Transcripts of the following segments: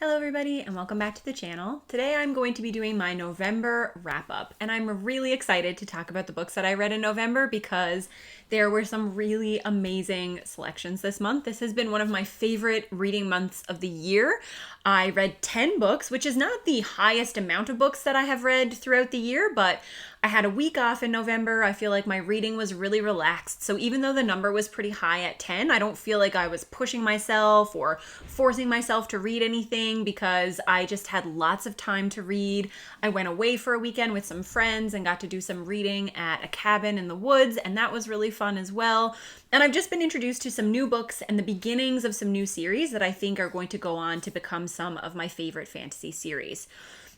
Hello everybody and welcome back to the channel. Today I'm going to be doing my November wrap-up and I'm really excited to talk about the books that I read in November because there were some really amazing selections this month. This has been one of my favorite reading months of the year. I read 10 books, which is not the highest amount of books that I have read throughout the year, but I had a week off in November. I feel like my reading was really relaxed. So even though the number was pretty high at 10, I don't feel like I was pushing myself or forcing myself to read anything because I just had lots of time to read. I went away for a weekend with some friends and got to do some reading at a cabin in the woods, and that was really fun as well. And I've just been introduced to some new books and the beginnings of some new series that I think are going to go on to become some of my favorite fantasy series.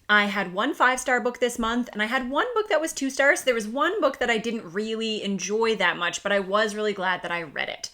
I had one 5-star book this month, and I had one book that was 2 stars. There was one book that I didn't really enjoy that much, but I was really glad that I read it.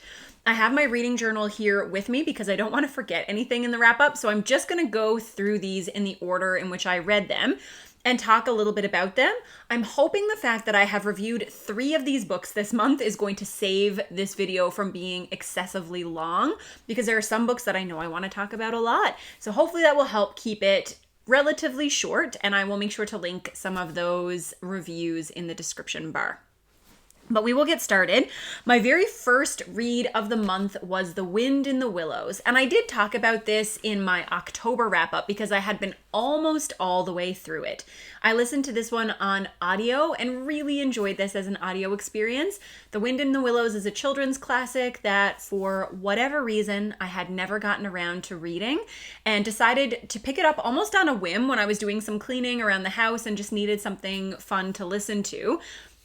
I have my reading journal here with me because I don't want to forget anything in the wrap-up, so I'm just going to go through these in the order in which I read them and talk a little bit about them. I'm hoping the fact that I have reviewed 3 of these books this month is going to save this video from being excessively long because there are some books that I know I want to talk about a lot. So hopefully that will help keep it relatively short, and I will make sure to link some of those reviews in the description bar. But we will get started. My very first read of the month was The Wind in the Willows, and I did talk about this in my October wrap-up because I had been almost all the way through it. I listened to this one on audio and really enjoyed this as an audio experience. The Wind in the Willows is a children's classic that, for whatever reason, I had never gotten around to reading and decided to pick it up almost on a whim when I was doing some cleaning around the house and just needed something fun to listen to.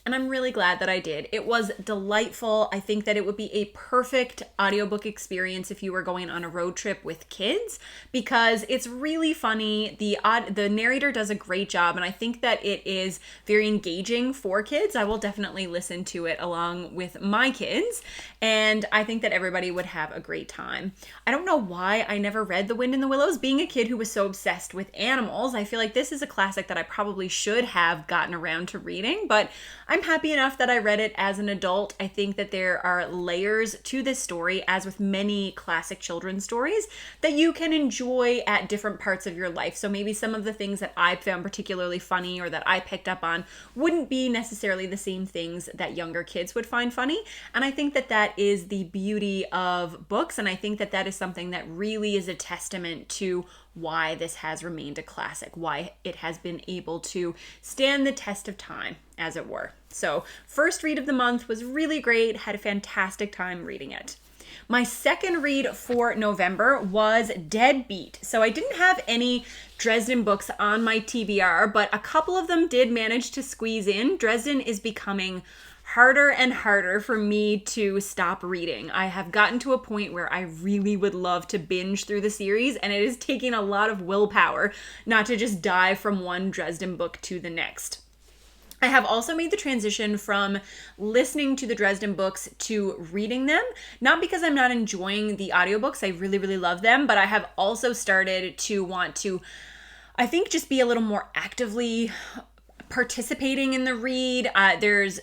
And I'm really glad that I did. It was delightful. I think that it would be a perfect audiobook experience if you were going on a road trip with kids because it's really funny. The narrator does a great job, and I think that it is very engaging for kids. I will definitely listen to it along with my kids, and I think that everybody would have a great time. I don't know why I never read The Wind in the Willows. Being a kid who was so obsessed with animals, I feel like this is a classic that I probably should have gotten around to reading, but I'm happy enough that I read it as an adult. I think that there are layers to this story, as with many classic children's stories, that you can enjoy at different parts of your life. So maybe some of the things that I found particularly funny or that I picked up on wouldn't be necessarily the same things that younger kids would find funny. And I think that that is the beauty of books. And I think that that is something that really is a testament to why this has remained a classic, why it has been able to stand the test of time, as it were. So, first read of the month was really great, had a fantastic time reading it. My second read for November was Deadbeat. So I didn't have any Dresden books on my TBR, but a couple of them did manage to squeeze in. Dresden is becoming harder and harder for me to stop reading. I have gotten to a point where I really would love to binge through the series, and it is taking a lot of willpower not to just dive from one Dresden book to the next. I have also made the transition from listening to the Dresden books to reading them, not because I'm not enjoying the audiobooks. I really, really love them, but I have also started to want to, I think, just be a little more actively participating in the read. There's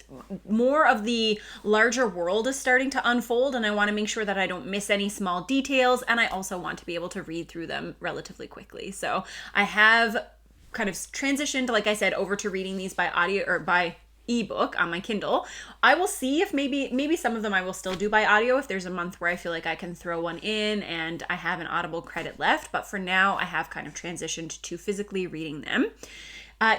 more of the larger world is starting to unfold, and I want to make sure that I don't miss any small details, and I also want to be able to read through them relatively quickly. So I have kind of transitioned, like I said, over to reading these by audio or by ebook on my Kindle. I will see if maybe some of them I will still do by audio if there's a month where I feel like I can throw one in and I have an Audible credit left, but for now I have kind of transitioned to physically reading them.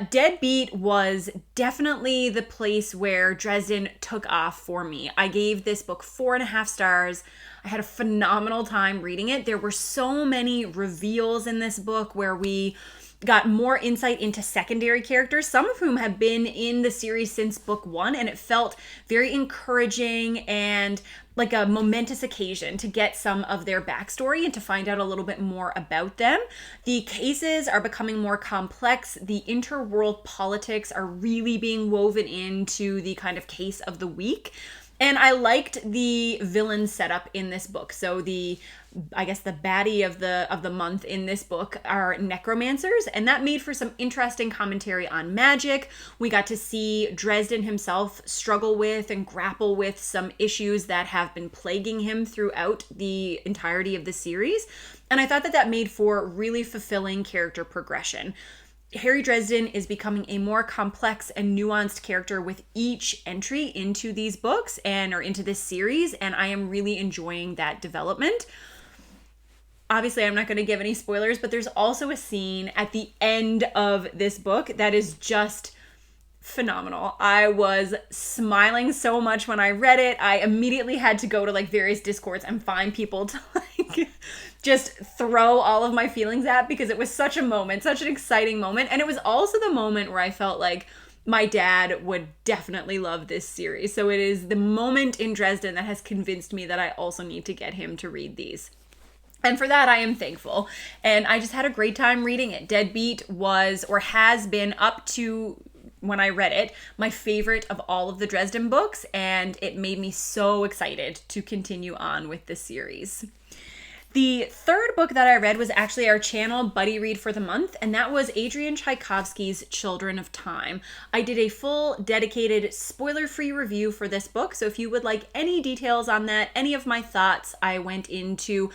Deadbeat was definitely the place where Dresden took off for me. I gave this book 4.5 stars. I had a phenomenal time reading it. There were so many reveals in this book where we got more insight into secondary characters, some of whom have been in the series since book 1, and it felt very encouraging and like a momentous occasion to get some of their backstory and to find out a little bit more about them. The cases are becoming more complex. The interworld politics are really being woven into the kind of case of the week. And I liked the villain setup in this book. So I guess the baddie of the month in this book are necromancers, and that made for some interesting commentary on magic. We got to see Dresden himself struggle with and grapple with some issues that have been plaguing him throughout the entirety of the series. And I thought that that made for really fulfilling character progression. Harry Dresden is becoming a more complex and nuanced character with each entry into these books or into this series, and I am really enjoying that development. Obviously, I'm not going to give any spoilers, but there's also a scene at the end of this book that is just phenomenal. I was smiling so much when I read it. I immediately had to go to like various Discords and find people to like just throw all of my feelings at, because it was such a moment, such an exciting moment. And it was also the moment where I felt like my dad would definitely love this series. So it is the moment in Dresden that has convinced me that I also need to get him to read these. And for that, I am thankful. And I just had a great time reading it. Deadbeat was, or has been up to when I read it, my favorite of all of the Dresden books, and it made me so excited to continue on with this series. The third book that I read was actually our channel buddy read for the month, and that was Adrian Tchaikovsky's Children of Time. I did a full dedicated spoiler-free review for this book, so if you would like any details on that, any of my thoughts, I went into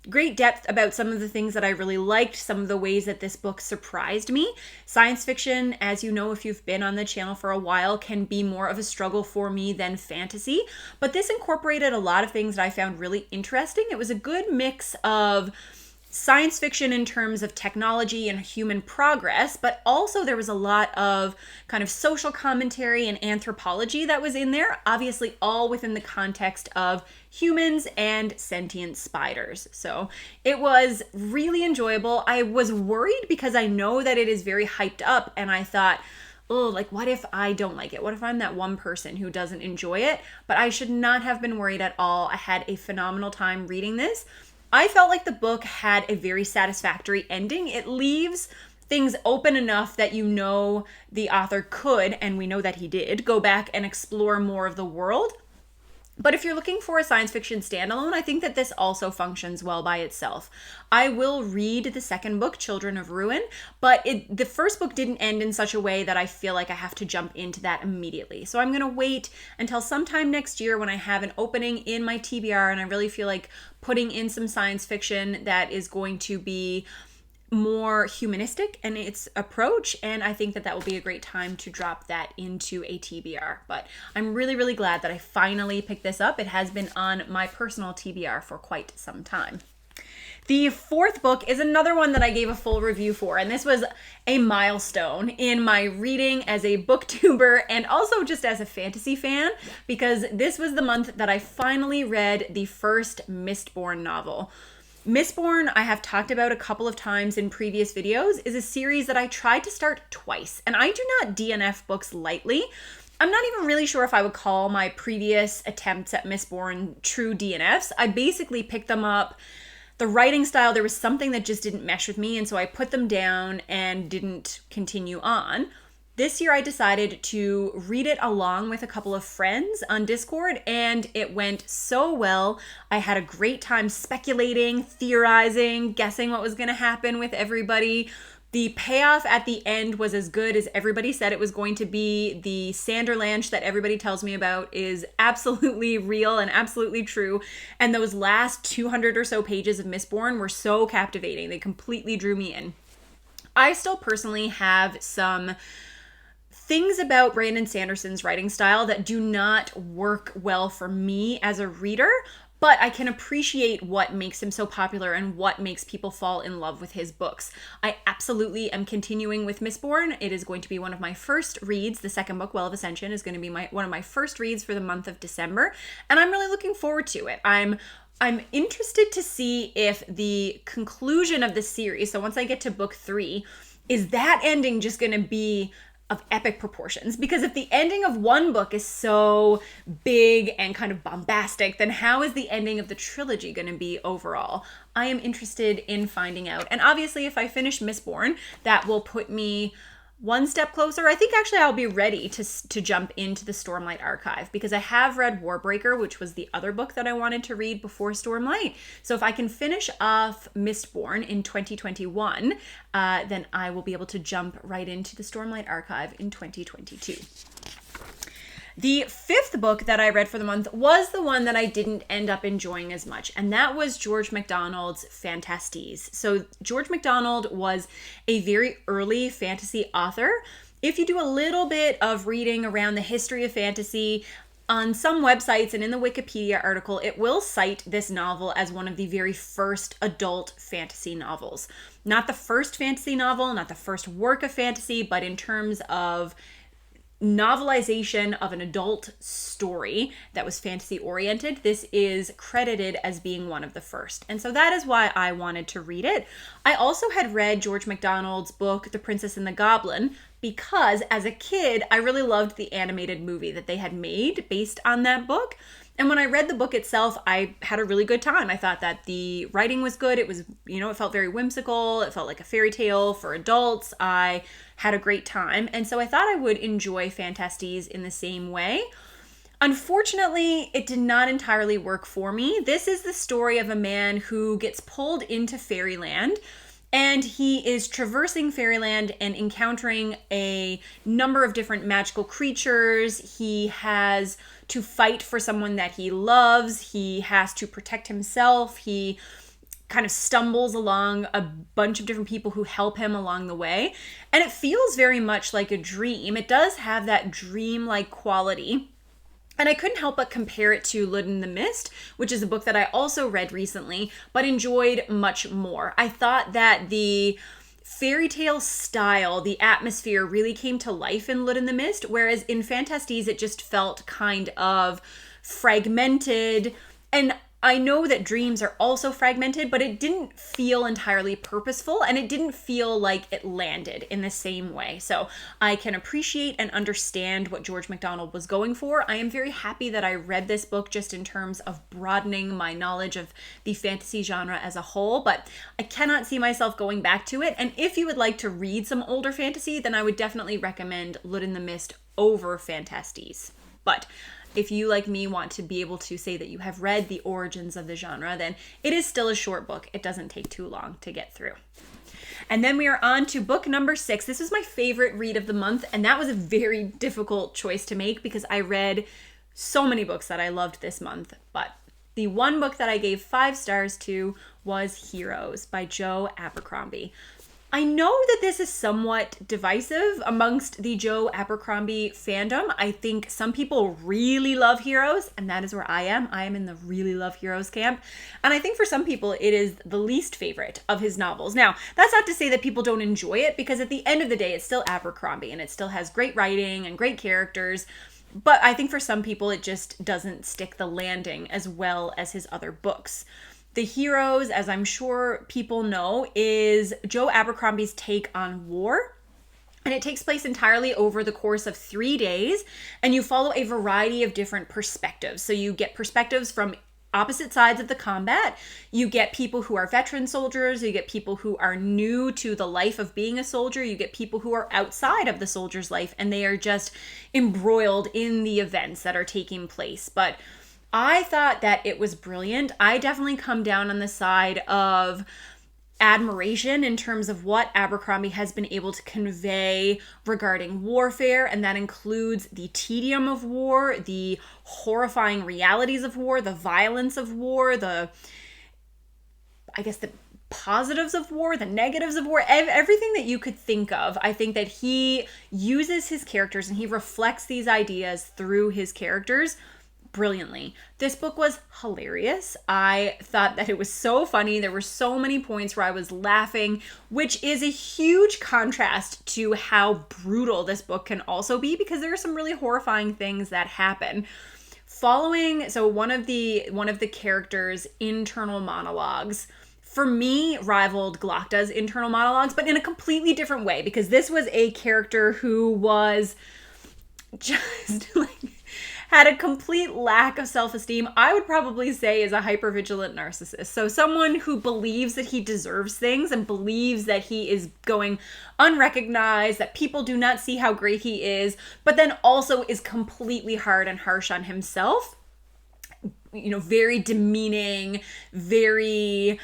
great depth about some of the things that I really liked, some of the ways that this book surprised me. Science fiction, as you know if you've been on the channel for a while, can be more of a struggle for me than fantasy, but this incorporated a lot of things that I found really interesting. It was a good mix of science fiction in terms of technology and human progress, but also there was a lot of kind of social commentary and anthropology that was in there, obviously all within the context of humans and sentient spiders. So it was really enjoyable. I was worried because I know that it is very hyped up, and I thought, oh, like what if I don't like it? What if I'm that one person who doesn't enjoy it? But I should not have been worried at all. I had a phenomenal time reading this. I felt like the book had a very satisfactory ending. It leaves things open enough that you know the author could, and we know that he did, go back and explore more of the world. But if you're looking for a science fiction standalone, I think that this also functions well by itself. I will read the second book, Children of Ruin, but the first book didn't end in such a way that I feel like I have to jump into that immediately. So I'm going to wait until sometime next year when I have an opening in my TBR and I really feel like putting in some science fiction that is going to be more humanistic in its approach, and I think that that will be a great time to drop that into a TBR. But I'm really, really glad that I finally picked this up. It has been on my personal TBR for quite some time. The fourth book is another one that I gave a full review for, and this was a milestone in my reading as a booktuber and also just as a fantasy fan, because this was the month that I finally read the first Mistborn novel. Mistborn, I have talked about a couple of times in previous videos, is a series that I tried to start twice, and I do not DNF books lightly. I'm not even really sure if I would call my previous attempts at Mistborn true DNFs. I basically picked them up. The writing style, there was something that just didn't mesh with me, and so I put them down and didn't continue on. This year I decided to read it along with a couple of friends on Discord, and it went so well. I had a great time speculating, theorizing, guessing what was going to happen with everybody. The payoff at the end was as good as everybody said it was going to be. The Sanderlanche that everybody tells me about is absolutely real and absolutely true. And those last 200 or so pages of Mistborn were so captivating. They completely drew me in. I still personally have some things about Brandon Sanderson's writing style that do not work well for me as a reader, but I can appreciate what makes him so popular and what makes people fall in love with his books. I absolutely am continuing with Mistborn. It is going to be one of my first reads. The second book, Well of Ascension, is going to be one of my first reads for the month of December, and I'm really looking forward to it. I'm interested to see if the conclusion of the series, so once I get to book 3, is that ending just going to be of epic proportions? Because if the ending of one book is so big and kind of bombastic, then how is the ending of the trilogy going to be overall? I am interested in finding out. And obviously, if I finish Mistborn, that will put me one step closer. I think actually I'll be ready to jump into the Stormlight Archive, because I have read Warbreaker, which was the other book that I wanted to read before Stormlight. So if I can finish off Mistborn in 2021, then I will be able to jump right into the Stormlight Archive in 2022. The fifth book that I read for the month was the one that I didn't end up enjoying as much, and that was George MacDonald's Fantasties. So George MacDonald was a very early fantasy author. If you do a little bit of reading around the history of fantasy, on some websites and in the Wikipedia article, it will cite this novel as one of the very first adult fantasy novels. Not the first fantasy novel, not the first work of fantasy, but in terms of novelization of an adult story that was fantasy oriented, this is credited as being one of the first. And so that is why I wanted to read it. I also had read George MacDonald's book, The Princess and the Goblin, because as a kid, I really loved the animated movie that they had made based on that book. And when I read the book itself, I had a really good time. I thought that the writing was good. It was, it felt very whimsical. It felt like a fairy tale for adults. I had a great time. And so I thought I would enjoy Fantasties in the same way. Unfortunately, it did not entirely work for me. This is the story of a man who gets pulled into fairyland, and he is traversing fairyland and encountering a number of different magical creatures. He has to fight for someone that he loves. He has to protect himself. He kind of stumbles along a bunch of different people who help him along the way. And it feels very much like a dream. It does have that dream-like quality. And I couldn't help but compare it to Blood in the Mist, which is a book that I also read recently, but enjoyed much more. I thought that the fairy tale style, the atmosphere really came to life in Blood in the Mist, whereas in Fantasties it just felt kind of fragmented. And I know that dreams are also fragmented, but it didn't feel entirely purposeful, and it didn't feel like it landed in the same way. So I can appreciate and understand what George MacDonald was going for. I am very happy that I read this book just in terms of broadening my knowledge of the fantasy genre as a whole, but I cannot see myself going back to it. And if you would like to read some older fantasy, then I would definitely recommend Blood in the Mist over Fantasties. But if you, like me, want to be able to say that you have read the origins of the genre, then it is still a short book. It doesn't take too long to get through. And then we are on to book number 6. This was my favorite read of the month, and that was a very difficult choice to make because I read so many books that I loved this month. But the one book that I gave 5 stars to was Heroes by Joe Abercrombie. I know that this is somewhat divisive amongst the Joe Abercrombie fandom. I think some people really love Heroes, and that is where I am. I am in the really love Heroes camp. And I think for some people, it is the least favorite of his novels. Now, that's not to say that people don't enjoy it, because at the end of the day, it's still Abercrombie, and it still has great writing and great characters. But I think for some people, it just doesn't stick the landing as well as his other books. The Heroes, as I'm sure people know, is Joe Abercrombie's take on war. And it takes place entirely over the course of 3 days. And you follow a variety of different perspectives. So you get perspectives from opposite sides of the combat. You get people who are veteran soldiers. You get people who are new to the life of being a soldier. You get people who are outside of the soldier's life, and they are just embroiled in the events that are taking place. But I thought that it was brilliant. I definitely come down on the side of admiration in terms of what Abercrombie has been able to convey regarding warfare, and that includes the tedium of war, the horrifying realities of war, the violence of war, the positives of war, the negatives of war, everything that you could think of. I think that he uses his characters and he reflects these ideas through his characters brilliantly. This book was hilarious. I thought that it was so funny. There were so many points where I was laughing, which is a huge contrast to how brutal this book can also be, because there are some really horrifying things that happen. One of the characters' internal monologues for me rivaled Glocta's internal monologues, but in a completely different way, because this was a character who was just had a complete lack of self-esteem. I would probably say is a hypervigilant narcissist. So someone who believes that he deserves things and believes that he is going unrecognized, that people do not see how great he is, but then also is completely hard and harsh on himself. Very demeaning, very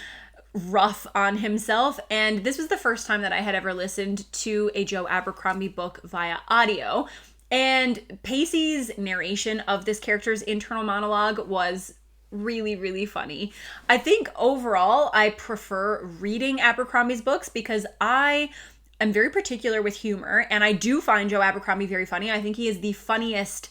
rough on himself. And this was the first time that I had ever listened to a Joe Abercrombie book via audio. And Pacey's narration of this character's internal monologue was really, really funny. I think overall I prefer reading Abercrombie's books because I am very particular with humor, and I do find Joe Abercrombie very funny. I think he is the funniest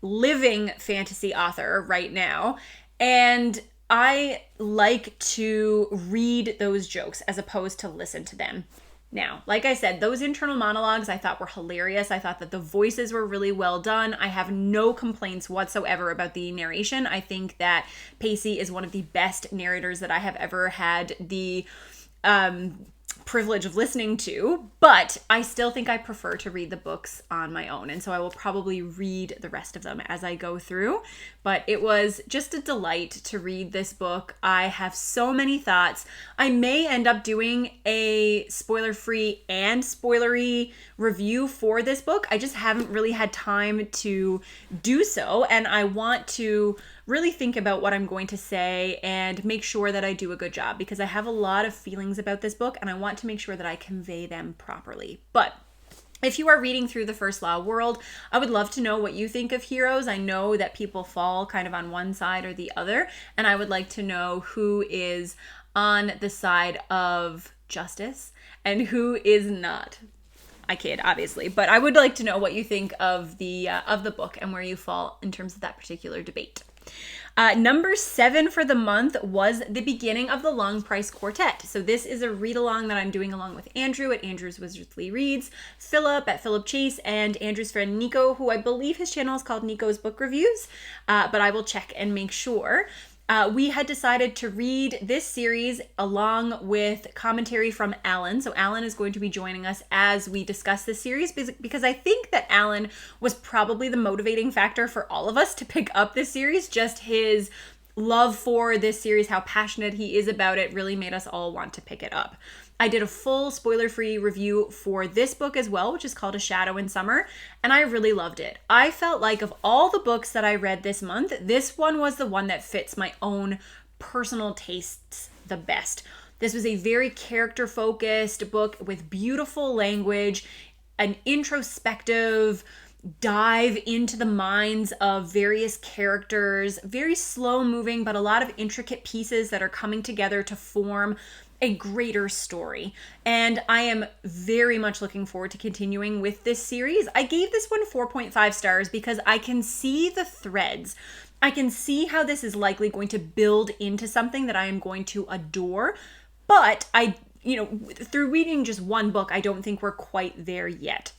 living fantasy author right now. And I like to read those jokes as opposed to listen to them. Now, like I said, those internal monologues I thought were hilarious. I thought that the voices were really well done. I have no complaints whatsoever about the narration. I think that Pacey is one of the best narrators that I have ever had the privilege of listening to, but I still think I prefer to read the books on my own, and so I will probably read the rest of them as I go through. But it was just a delight to read this book. I have so many thoughts. I may end up doing a spoiler-free and spoilery review for this book. I just haven't really had time to do so, and I want to really think about what I'm going to say and make sure that I do a good job, because I have a lot of feelings about this book and I want to make sure that I convey them properly. But if you are reading through the First Law world, I would love to know what you think of heroes. I know that people fall kind of on one side or the other, and I would like to know who is on the side of justice and who is not. I kid, obviously, but I would like to know what you think of the book and where you fall in terms of that particular debate. Number 7 for the month was the beginning of the Long Price Quartet. So this is a read-along that I'm doing along with Andrew at Andrew's Wizardly Reads, Philip at Philip Chase, and Andrew's friend Nico, who I believe his channel is called Nico's Book Reviews, but I will check and make sure. We had decided to read this series along with commentary from Alan. So Alan is going to be joining us as we discuss this series, because I think that Alan was probably the motivating factor for all of us to pick up this series. Just his love for this series, how passionate he is about it, really made us all want to pick it up. I did a full spoiler-free review for this book as well, which is called A Shadow in Summer, and I really loved it. I felt like of all the books that I read this month, this one was the one that fits my own personal tastes the best. This was a very character-focused book with beautiful language, an introspective dive into the minds of various characters, very slow-moving, but a lot of intricate pieces that are coming together to form a greater story. And I am very much looking forward to continuing with this series. I gave this one 4.5 stars because I can see the threads. I can see how this is likely going to build into something that I am going to adore. But through reading just one book, I don't think we're quite there yet.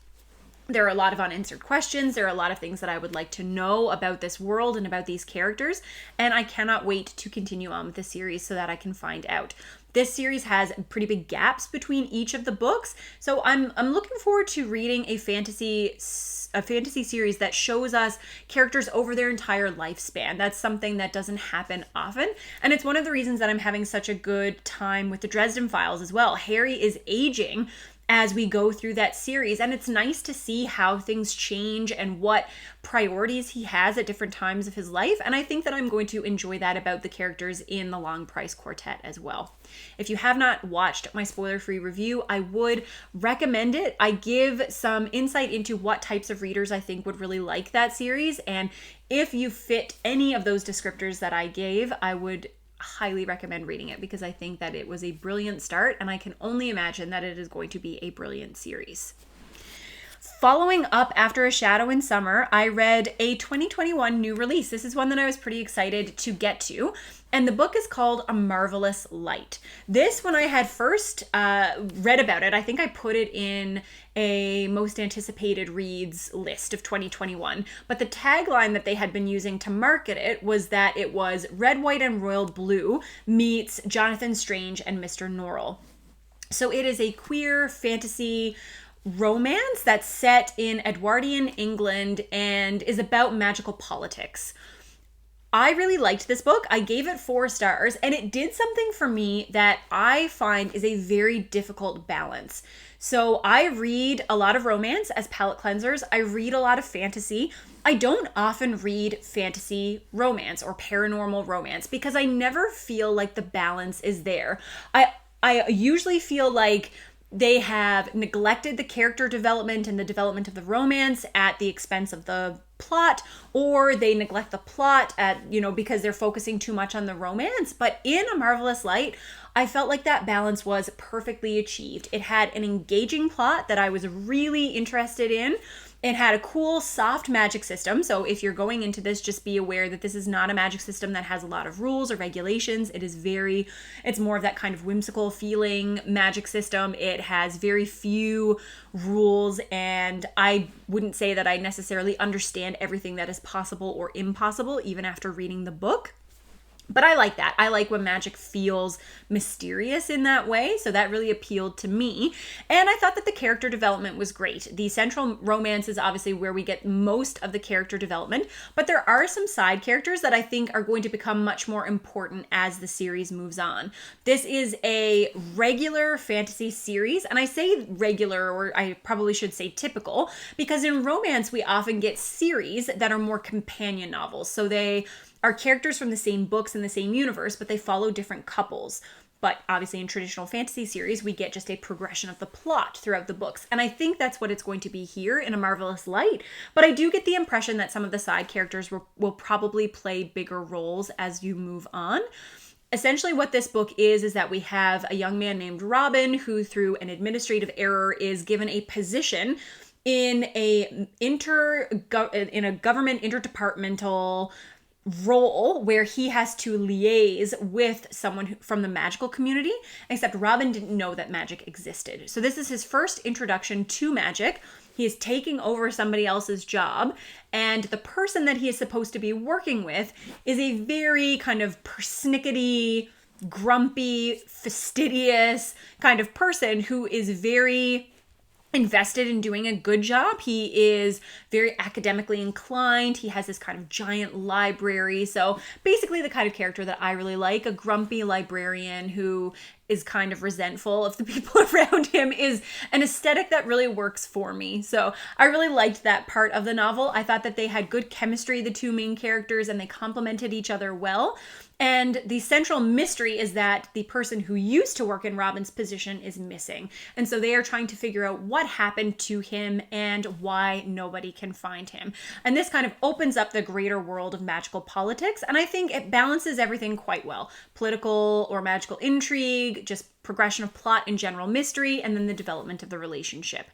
There are a lot of unanswered questions. There are a lot of things that I would like to know about this world and about these characters, and I cannot wait to continue on with the series so that I can find out. This series has pretty big gaps between each of the books, so I'm looking forward to reading a fantasy series that shows us characters over their entire lifespan. That's something that doesn't happen often, and it's one of the reasons that I'm having such a good time with the Dresden Files as well. Harry is aging as we go through that series, and it's nice to see how things change and what priorities he has at different times of his life, and I think that I'm going to enjoy that about the characters in the Long Price Quartet as well. If you have not watched my spoiler-free review, I would recommend it. I give some insight into what types of readers I think would really like that series, and if you fit any of those descriptors that I gave, I would highly recommend reading it, because I think that it was a brilliant start, and I can only imagine that it is going to be a brilliant series. Following up after A Shadow in Summer, I read a 2021 new release. This is one that I was pretty excited to get to, and the book is called A Marvelous Light. This, when I had first read about it, I think I put it in a most anticipated reads list of 2021, but the tagline that they had been using to market it was that it was Red, White, and Royal Blue meets Jonathan Strange and Mr. Norrell. So it is a queer fantasy romance that's set in Edwardian England and is about magical politics. I really liked this book. I gave it 4 stars, and it did something for me that I find is a very difficult balance. So I read a lot of romance as palate cleansers. I read a lot of fantasy. I don't often read fantasy romance or paranormal romance because I never feel like the balance is there. I usually feel like they have neglected the character development and the development of the romance at the expense of the plot, or they neglect the plot at, because they're focusing too much on the romance. But in A Marvelous Light, I felt like that balance was perfectly achieved. It had an engaging plot that I was really interested in. It had a cool, soft magic system. So if you're going into this, just be aware that this is not a magic system that has a lot of rules or regulations. It's more of that kind of whimsical feeling magic system. It has very few rules, and I wouldn't say that I necessarily understand everything that is possible or impossible, even after reading the book. But I like that. I like when magic feels mysterious in that way. So that really appealed to me. And I thought that the character development was great. The central romance is obviously where we get most of the character development, but there are some side characters that I think are going to become much more important as the series moves on. This is a regular fantasy series, and I say regular, or I probably should say typical, because in romance we often get series that are more companion novels. So they are characters from the same books in the same universe, but they follow different couples. But obviously in traditional fantasy series, we get just a progression of the plot throughout the books. And I think that's what it's going to be here in A Marvelous Light. But I do get the impression that some of the side characters will probably play bigger roles as you move on. Essentially what this book is that we have a young man named Robin who, through an administrative error, is given a position in a government interdepartmental role where he has to liaise with someone from the magical community, except Robin didn't know that magic existed. So this is his first introduction to magic. He is taking over somebody else's job, and the person that he is supposed to be working with is a very kind of persnickety, grumpy, fastidious kind of person who is very invested in doing a good job. He is very academically inclined. He has this kind of giant library. So basically the kind of character that I really like, a grumpy librarian who is kind of resentful of the people around him, is an aesthetic that really works for me. So I really liked that part of the novel. I thought that they had good chemistry, the two main characters, and they complemented each other well. And the central mystery is that the person who used to work in Robin's position is missing. And so they are trying to figure out what happened to him and why nobody can find him. And this kind of opens up the greater world of magical politics. And I think it balances everything quite well. Political or magical intrigue, just progression of plot and general mystery, and then the development of the relationship.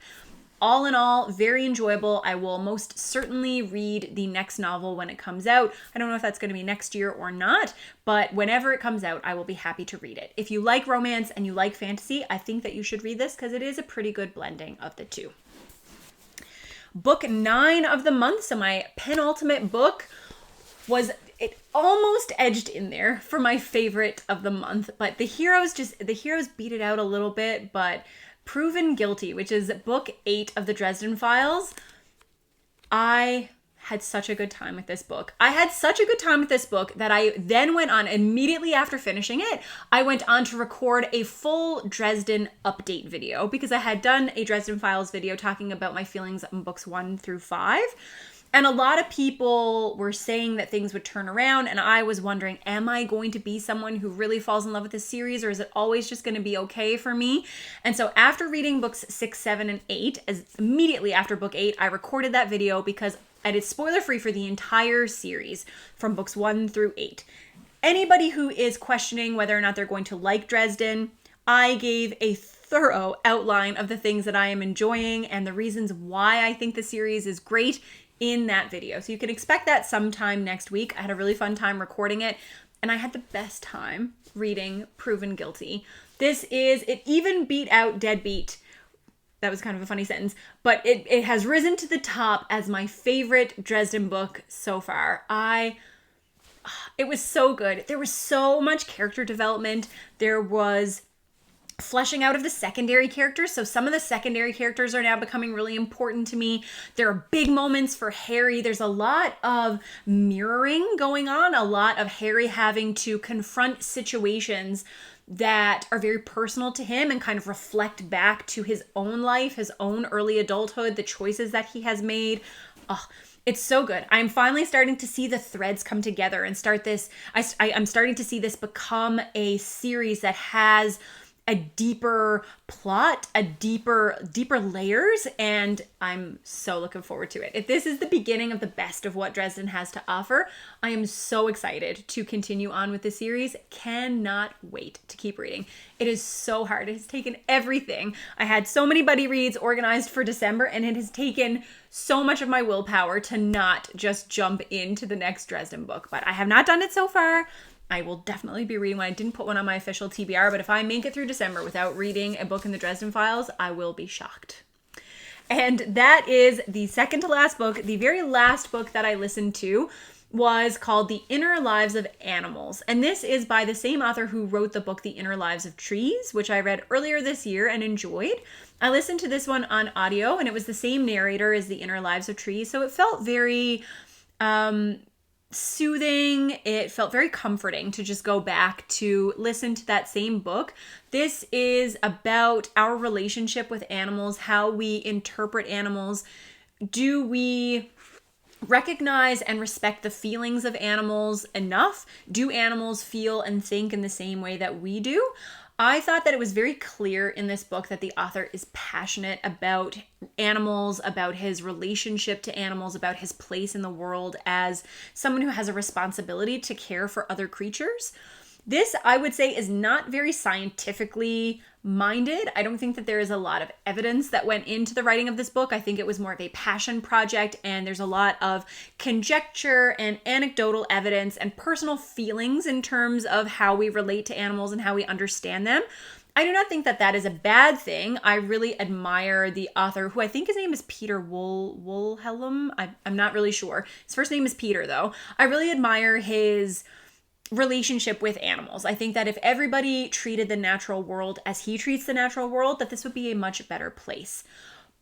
All in all, very enjoyable. I will most certainly read the next novel when it comes out. I don't know if that's going to be next year or not, but whenever it comes out, I will be happy to read it. If you like romance and you like fantasy, I think that you should read this because it is a pretty good blending of the two. Book 9 of the month, so my penultimate book, it almost edged in there for my favorite of the month, but the heroes beat it out a little bit. But Proven Guilty, which is book 8 of the Dresden Files. I had such a good time with this book. I had such a good time with this book that I then went on, immediately after finishing it, I went on to record a full Dresden update video because I had done a Dresden Files video talking about my feelings on books 1 through 5. And a lot of people were saying that things would turn around, and I was wondering, am I going to be someone who really falls in love with this series, or is it always just going to be okay for me? And so after reading books 6, 7, and 8, immediately after book 8, I recorded that video because it is spoiler-free for the entire series from books 1 through 8. Anybody who is questioning whether or not they're going to like Dresden, I gave a thorough outline of the things that I am enjoying and the reasons why I think the series is great in that video. So you can expect that sometime next week. I had a really fun time recording it, and I had the best time reading Proven Guilty. It even beat out Deadbeat. That was kind of a funny sentence, but it has risen to the top as my favorite Dresden book so far. It was so good. There was so much character development. There was fleshing out of the secondary characters. So some of the secondary characters are now becoming really important to me. There are big moments for Harry. There's a lot of mirroring going on, a lot of Harry having to confront situations that are very personal to him and kind of reflect back to his own life, his own early adulthood, the choices that he has made. It's so good. I'm finally starting to see the threads come together and start this. I'm starting to see this become a series that has a deeper plot, a deeper layers, and I'm so looking forward to it. If this is the beginning of the best of what Dresden has to offer, I am so excited to continue on with the series. Cannot wait to keep reading. It is so hard. It has taken everything. I had so many buddy reads organized for December, and it has taken so much of my willpower to not just jump into the next Dresden book, but I have not done it so far. I will definitely be reading one. I didn't put one on my official TBR, but if I make it through December without reading a book in the Dresden Files, I will be shocked. And that is the second to last book. The very last book that I listened to was called The Inner Lives of Animals. And this is by the same author who wrote the book The Inner Lives of Trees, which I read earlier this year and enjoyed. I listened to this one on audio, and it was the same narrator as The Inner Lives of Trees, so it felt very soothing. It felt very comforting to just go back to listen to that same book. This is about our relationship with animals, how we interpret animals. Do we recognize and respect the feelings of animals enough? Do animals feel and think in the same way that we do? I thought that it was very clear in this book that the author is passionate about animals, about his relationship to animals, about his place in the world as someone who has a responsibility to care for other creatures. This, I would say, is not very scientifically minded. I don't think that there is a lot of evidence that went into the writing of this book. I think it was more of a passion project, and there's a lot of conjecture and anecdotal evidence and personal feelings in terms of how we relate to animals and how we understand them. I do not think that that is a bad thing. I really admire the author, who I think his name is Peter Wohlhelm. I'm not really sure. His first name is Peter, though. I really admire his relationship with animals. I think that if everybody treated the natural world as he treats the natural world, that this would be a much better place.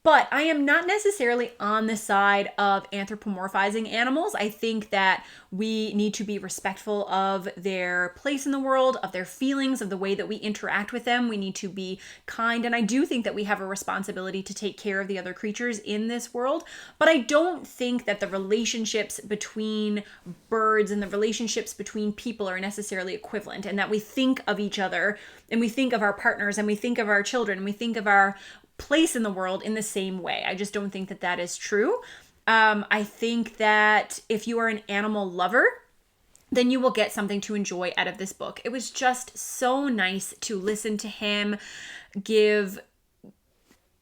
But I am not necessarily on the side of anthropomorphizing animals. I think that we need to be respectful of their place in the world, of their feelings, of the way that we interact with them. We need to be kind. And I do think that we have a responsibility to take care of the other creatures in this world. But I don't think that the relationships between birds and the relationships between people are necessarily equivalent, and that we think of each other and we think of our partners and we think of our children and we think of our place in the world in the same way. I just don't think that that is true. I think that if you are an animal lover, then you will get something to enjoy out of this book. It was just so nice to listen to him give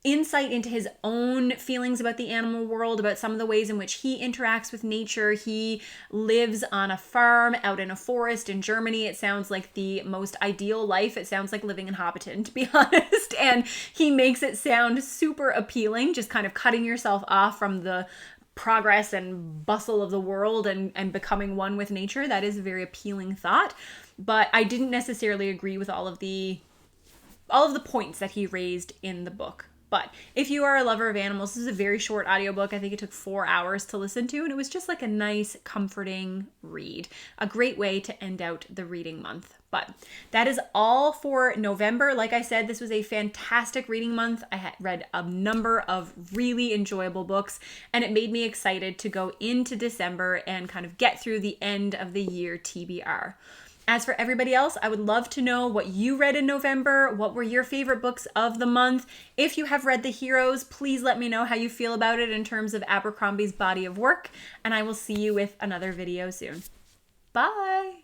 insight into his own feelings about the animal world, about some of the ways in which he interacts with nature. He lives on a farm out in a forest in Germany. It sounds like the most ideal life. It sounds like living in Hobbiton, to be honest. And he makes it sound super appealing, just kind of cutting yourself off from the progress and bustle of the world and becoming one with nature. That is a very appealing thought. But I didn't necessarily agree with all of the points that he raised in the book. But if you are a lover of animals, this is a very short audiobook. I think it took 4 hours to listen to, and it was just like a nice, comforting read. A great way to end out the reading month. But that is all for November. Like I said, this was a fantastic reading month. I had read a number of really enjoyable books, and it made me excited to go into December and kind of get through the end of the year TBR. As for everybody else, I would love to know what you read in November. What were your favorite books of the month? If you have read The Heroes, please let me know how you feel about it in terms of Abercrombie's body of work, and I will see you with another video soon. Bye!